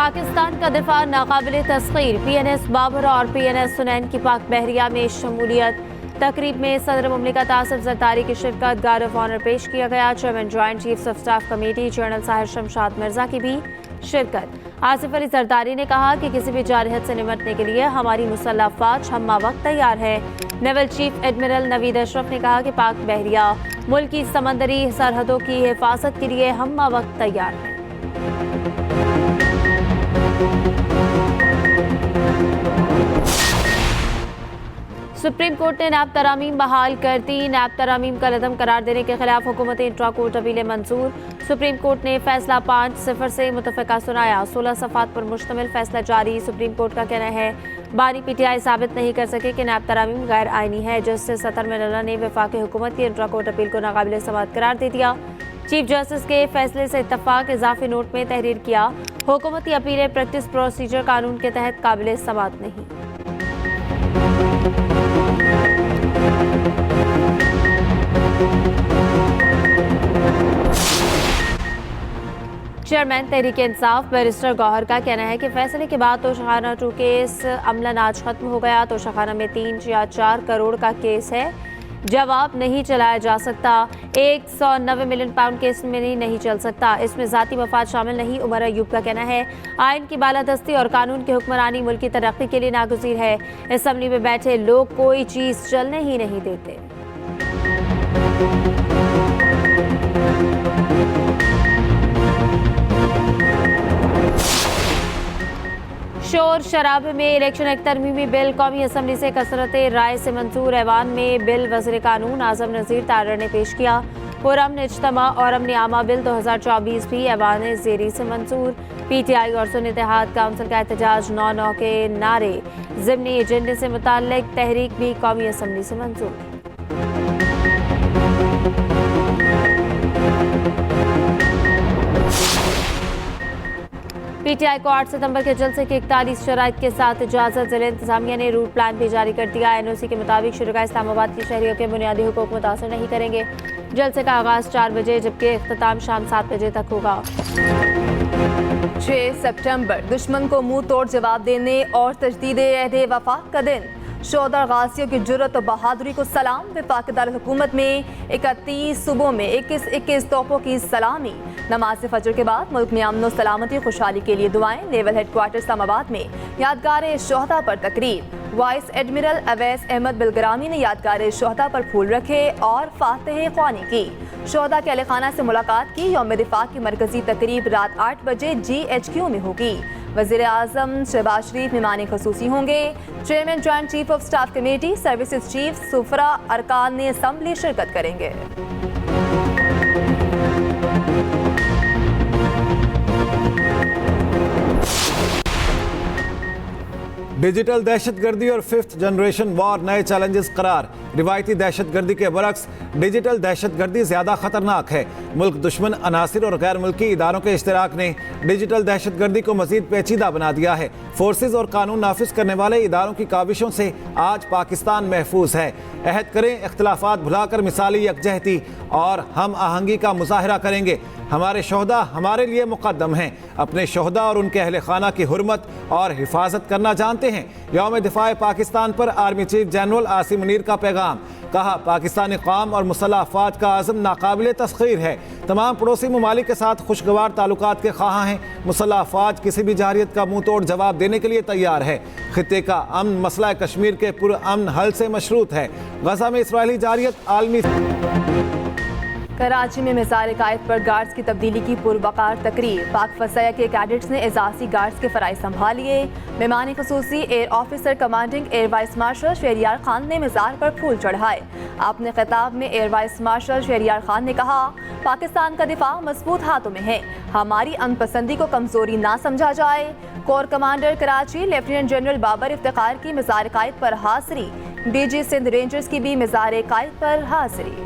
पाकिस्तान का दिफा नाकाबिल तस्खीर। PNS बाबर और PNS सुनैन की पाक बहरिया में शमूलियत। तकरीब में सदर मुमलिकत आसिफ जरदारी की शिरकत। गार्ड ऑफ ऑनर पेश किया गया। Chairman joint chiefs of staff committee general Sahir Shamshad Mirza की भी शिरकत। आसिफ अली जरदारी ने कहा कि किसी भी जारहत से निमटने के लिए हमारी मुसल्लह अफवाज हम्मा वक्त तैयार है। Naval chief admiral Naveed Ashraf ने कहा कि पाक बहरिया मुल्क की समंदरी सरहदों की हिफाजत के लिए हम्मा वक्त तैयार है। सुप्रीम कोर्ट ने नैब तरामीम बहाल कर दी। नैब तरामीम का लदम करार देने के खिलाफ हुकूमत इंट्रा कोर्ट अपीलें मंजूर। सुप्रीम कोर्ट ने फैसला 5-0 से मुतफ़िका सुनाया। 16 सफ़ात पर मुश्तमिल फैसला जारी। सुप्रीम कोर्ट का कहना है बानी PTI साबित नहीं कर सके कि नैब तरामीम गैर आइनी है। जस्टिस अतर मिनल्ला ने वफाकी हुकूमत की इंट्रा कोर्ट अपील को नाकाबिल समाअत करार दे दिया। चीफ जस्टिस के फैसले से इत्तफाक इजाफी नोट में तहरीर किया। हुकूमती अपीलें प्रैक्टिस प्रोसीजर कानून के तहत काबिल समाअत नहीं। चेयरमैन तहरीक इंसाफ बैरिस्टर गौहर का कहना है कि फैसले के बाद तोशाखाना 2 केस अमलन आज खत्म हो गया। तोशाखाना में 3 या 4 करोड़ का केस है, जवाब नहीं चलाया जा सकता। 190 मिलियन पाउंड केस में नहीं चल सकता, इसमें जाती मफाद शामिल नहीं। उमर अयूब का कहना है आइन की बालादस्ती और कानून की हुक्मरानी मुल्क की तरक्की के लिए नागुज़ीर है। असम्बली में बैठे लोग कोई चीज़ चलने ही नहीं देते। शोर शराबे में इलेक्शन एक्ट तरमीमी बिल कौमी असम्बली से कसरत राय से मंजूर। ऐवान में बिल वज़ीर कानून आज़म नज़ीर तारर ने पेश किया। पुरअमन इज्तमा और अमन आमा बिल 2024 भी ऐवान ज़ेरी से मंजूर। PTI और सुन्नी इत्तेहाद काउंसिल का एहतजाज 9-9 के नारे ज़िमनी एजेंडे से मुताल्लिक तहरीक भी कौमी असम्बली से मंजूर। PTI को 8 सितंबर के जलसे के 41 शराइत के साथ इजाज़त। ज़िला इंतजामिया ने रूट प्लान भी जारी कर दिया। NOC के मुताबिक शुरा इस्लामाबाद के शहरियों के बुनियादी हुकूक मुतासर नहीं करेंगे। जलसे का आगाज़ 4 बजे जबकि इख्तिताम शाम 7 बजे तक होगा। 6 सितंबर दुश्मन को मुंह तोड़ जवाब देने और तजदीद अहद वफा का दिन। शोदर गाजियों की जुर्रत और बहादुरी को सलाम। वफाक दारुल हुकूमत में 31 सूबों में 21 तोपों की सलामी। नमाज फजर के बाद मुल्क में अमन सलामती खुशहाली के लिए दुआएं। नेवल हेडक्वार्टर इस्लामाबाद में यादगार शोहदा पर तकरीब। वाइस एडमिरल अवैस अहमद बिलग्रामी ने यादगार शोहदा पर फूल रखे और फातह ख्वानी की। शोहदा के अहलखाना से मुलाकात की। यौम दिफा की मरकजी तकरीब रात 8 बजे GHQ में होगी। वज़ीर आज़म शहबाज शरीफ मेहमान खसूसी होंगे। Chairman joint chief of staff committee services chief सुफरा अरकान ने असम्बली शिरकत करेंगे। डिजिटल दहशतगर्दी और 5th जनरेशन वॉर नए चैलेंजेस करार। रिवायती दहशतगर्दी के बरक्स डिजिटल दहशतगर्दी ज़्यादा खतरनाक है। मुल्क दुश्मन अनासिर और गैर मुल्की इदारों के इश्तिराक ने डिजिटल दहशतगर्दी को मज़ीद पेचीदा बना दिया है। फोर्सेज और कानून नाफिज करने वाले इदारों की काविशों से आज पाकिस्तान महफूज है। अहद करें इख्तलाफात भुलाकर मिसाली यकजहती और हम आहंगी का मुजाहरा करेंगे। हमारे शोहदा हमारे लिए मुक़द्दम हैं। अपने शोहदा और उनके अहल खाना की हुर्मत और हिफाजत करना जानते हैं। यौम दिफा पाकिस्तान पर army chief general Asim Munir का पैगाम। कहा पाकिस्तानी कौम और मुसल्लह अफवाज का आज़म नाकाबिल तस्खीर है। तमाम पड़ोसी ममालिक के साथ खुशगवार ताल्लुकात के ख्वाह हैं। मुसल्लह अफवाज किसी भी जारियत का मुँह तोड़ जवाब देने के लिए तैयार है। खित्ते का अमन मसला कश्मीर के पुरअमन हल से मशरूत है। गजा में इसराइली जारियत आलमी। कराची में मिसाइल कायद पर गार्ड्स की तब्दीली की पुरवकार तकरीर। पाक फसाया के कैडेट्स ने एजाजी गार्ड्स के फ़राइज़ संभालिए। मेहमान खसूसी air officer commanding air vice marshal Shahryar Khan ने मिसाइल पर फूल चढ़ाए। अपने खिताब में air vice marshal Shahryar Khan ने कहा पाकिस्तान का दिफा मजबूत हाथों में है। हमारी अनपसंदी को कमजोरी ना समझा जाए। Corps commander Karachi lieutenant general Babar Iftikhar की मिसाइल कायद पर हाजिरी। DG सिंध रेंजर्स की भी मिसाइल कायद पर हाजिरी।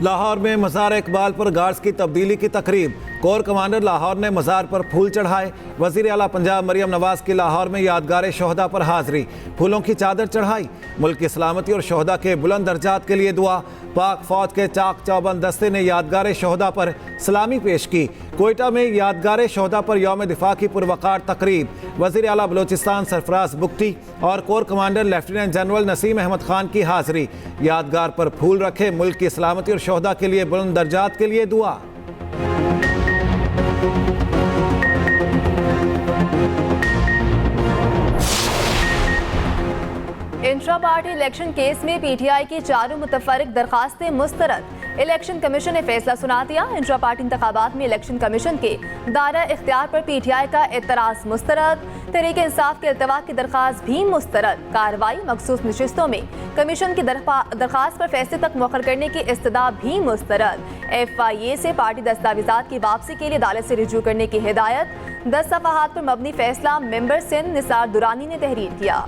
लाहौर में मज़ार इकबाल पर गार्ड्स की तब्दीली की तकरीब। कोर कमांडर लाहौर ने मज़ार पर फूल चढ़ाए। वज़ीर आला पंजाब मरियम नवाज़ की लाहौर में यादगार शोहदा पर हाज़री, फूलों की चादर चढ़ाई। मुल्क की सलामती और शोहदा के बुलंद दर्जात के लिए दुआ। पाक फौज के चाक चौबंद दस्ते ने यादगार शोहदा पर सलामी पेश की। कोयटा में यादगार शोहदा पर यौम दिफा की पुरवकार तकरीब। वज़ीर आला बलोचिस्तान सरफराज बुगटी और corps commander lieutenant general Naseem Ahmed Khan की हाज़री। यादगार पर फूल रखे, मुल्क की सलामती और शोहदा के लिए बुलंद दर्जात के लिए दुआ। इंट्रा पार्टी इलेक्शन केस में पीटीआई की चारों मुतफरिक दरखास्तें मुस्तरद। इलेक्शन कमीशन ने फैसला सुना दिया। इंट्रा पार्टी इंतखाबात में इलेक्शन कमीशन के दायरा इख्तियार पर पीटीआई का एतराज़ मुस्तरद। तहरीक इंसाफ के इल्तवा की दरखास्त भी मुस्तरद। कार्रवाई मखसूस नशिस्तों में कमीशन की दरखास्त पर फैसले तक मुअख्खर करने की इस्तदा भी मुस्तरद। FIA से पार्टी दस्तावेजात की वापसी के लिए अदालत से रिजू करने की हिदायत। 10 सफ़हात पर मबनी फैसला मेंबर सिंध निसार दुरानी ने तहरीर किया।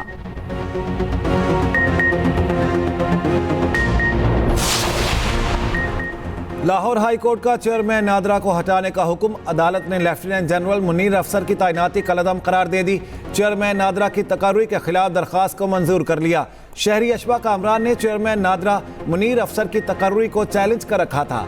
लाहौर हाई कोर्ट का चेयरमैन नादरा को हटाने का हुक्म। अदालत ने लेफ्टिनेंट जनरल मुनीर अफसर की तैनाती कलअदम करार दे दी। चेयरमैन नादरा की तकर्री के खिलाफ दरख्वास्त को मंजूर कर लिया। शहरी अशबा कामरान ने चेयरमैन नादरा मुनीर अफसर की तकर्री को चैलेंज कर रखा था।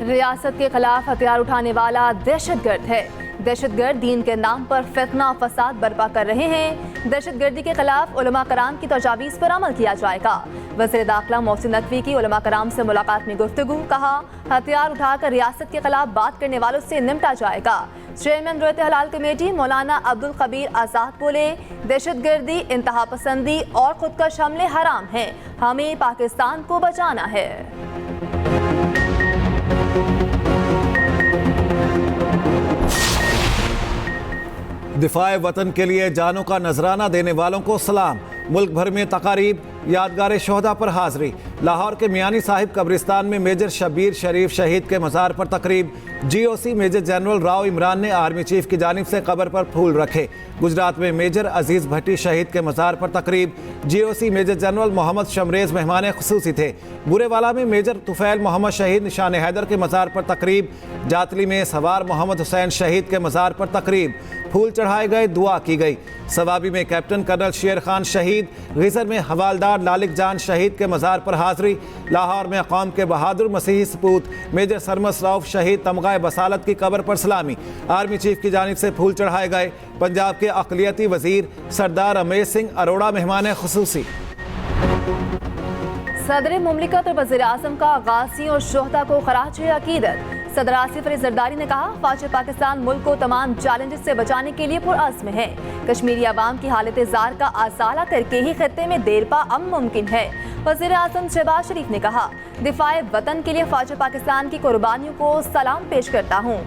रियासत के खिलाफ हथियार उठाने वाला दहशतगर्द है। दहशतगर्द दीन के नाम पर फितना फसाद बर्पा कर रहे हैं। दहशतगर्दी के खिलाफ उलमा कराम की तजावीज़ पर अमल किया जाएगा। वज़ीर दाखिला मोहसिन नकवी की उलमा कराम से मुलाकात में गुफ्तगू। कहा, हथियार उठाकर रियासत के खिलाफ बात करने वालों से निपटा जाएगा। चेयरमैन रोयत हलाल कमेटी मौलाना अब्दुल कबीर आज़ाद बोले, दहशतगर्दी, इंतहा पसंदी और खुदकश हमले हराम हैं। हमें पाकिस्तान को बचाना है। दिफाए वतन के लिए जानों का नजराना देने वालों को सलाम। मुल्क भर में तकारीब, यादगार शोहदा पर हाज़री। लाहौर के मियानी साहिब कब्रिस्तान में मेजर शबीर शरीफ शहीद के मज़ार पर तकरीब। GOC major general Rao Imran ने आर्मी चीफ की जानिब से कब्र पर फूल रखे। गुजरात में मेजर अजीज़ भट्टी शहीद के मज़ार पर तकरीब। GOC major general Mohammad Shamrez मेहमान खुसूसी थे। बुरेवाला में मेजर तुफैल मोहम्मद शहीद निशान हैदर के मज़ार पर तकरीब। जातली में सवार मोहम्मद हुसैन शहीद के मज़ार पर तकरीब। फूल चढ़ाए गए, दुआ की गई। सवाबी में कैप्टन कर्नल शेर खान शहीद। गीजर में हवालदार लालिक जान शहीद के मज़ार पर हाज़री। लाहौर में कौम के बहादुर मसीही सपूत मेजर सरमस रऊफ शहीद तमगाए बसालत की कब्र पर सलामी। आर्मी चीफ की जानिब से फूल चढ़ाए गए। पंजाब के अक़लियती वज़ीर सरदार रमेश सिंह अरोड़ा मेहमान खुसूसी। सदर मुमलिकत और वज़ीर आज़म का गाज़ियों और शोहदा को खराज अकीदत। सदर आसिफ अली जरदारी ने कहा, फ़ौज पाकिस्तान मुल्क को तमाम चैलेंजेस से बचाने के लिए पुरअज़्म है। कश्मीरी अवाम की हालत ज़ार का आसाला करके ही खत्ते में देरपा अमन मुमकिन है। वज़ीर आज़म शहबाज शरीफ ने कहा, दिफाए वतन के लिए फ़ौज पाकिस्तान की कुर्बानियों को सलाम पेश करता हूँ।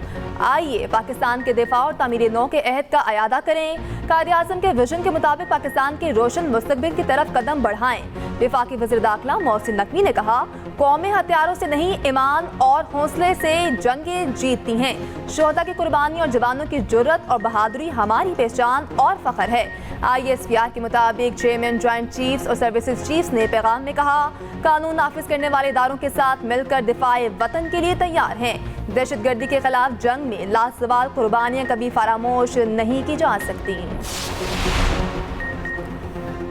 आइए पाकिस्तान के दिफा और तामीर नौ के अहद का अयादा करें। कायदे आज़म के विजन के मुताबिक पाकिस्तान के रोशन मुस्तकबिल की तरफ कदम बढ़ाएं। वफाकी वज़ीर दाखिला मोहसिन नकवी ने कहा, कौमें हथियारों से नहीं, ईमान और हौसले से जंगें जीतती हैं। शोहदा की कुर्बानी और जवानों की जुर्रत और बहादुरी हमारी पहचान और फ़ख्र है। ISPR के मुताबिक चेयरमैन, जॉइंट चीफ्स और सर्विसेज चीफ्स ने पैगाम में कहा, कानून नाफिज करने वाले इदारों के साथ मिलकर दिफाए वतन के लिए तैयार हैं। दहशतगर्दी के खिलाफ जंग में लासवाल कुर्बानियाँ कभी फरामोश नहीं की जा सकती।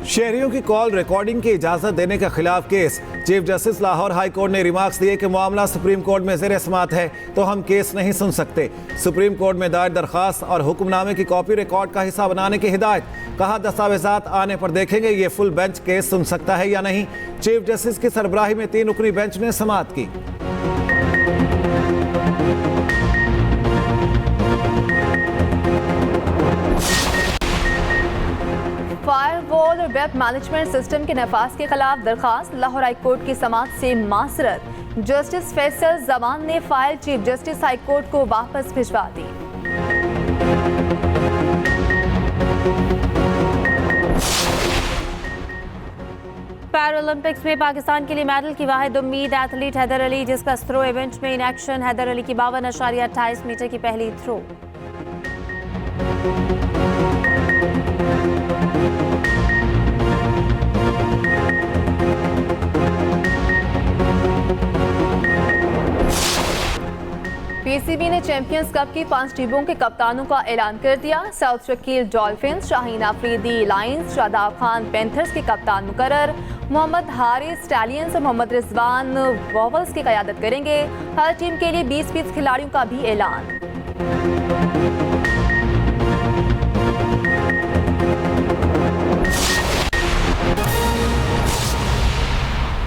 शहरियों की कॉल रिकॉर्डिंग की इजाज़त देने के खिलाफ case. Chief justice Lahore high court ने रिमार्क्स दिए कि मामला सुप्रीम कोर्ट में ज़ेर समाअत है तो हम केस नहीं सुन सकते। सुप्रीम कोर्ट में दायर दरख्वास्त और हुक्मनामे की कॉपी रिकॉर्ड का हिस्सा बनाने की हिदायत। कहा, दस्तावेजात आने पर देखेंगे ये फुल बेंच केस सुन सकता है या नहीं। चीफ जस्टिस की सरबराही में 3 रुकनी बेंच ने समाअत की। फायरवॉल और वेब मैनेजमेंट सिस्टम के नफाज के खिलाफ दरखास्त। लाहौर हाई कोर्ट की समाअत से मासरत। जस्टिस फैसल जमान ने file chief justice high court को वापस भिजवा दी। पैरालंपिक्स में पाकिस्तान के लिए मेडल की वाहिद उम्मीद एथलीट हैदर अली, जिसका थ्रो इवेंट में इन एक्शन। हैदर अली की 52.28 मीटर की पहली थ्रो। पीसीबी ने चैंपियंस कप की 5 टीमों के कप्तानों का ऐलान कर दिया। South Shakeel dolphins, Shaheen Afridi Lions, Shadab Khan panthers के कप्तान मुकर्रर, मोहम्मद हारिस स्टैलियंस और मोहम्मद रिजवान वॉवल्स की क़यादत करेंगे। हर टीम के लिए 20 खिलाड़ियों का भी ऐलान।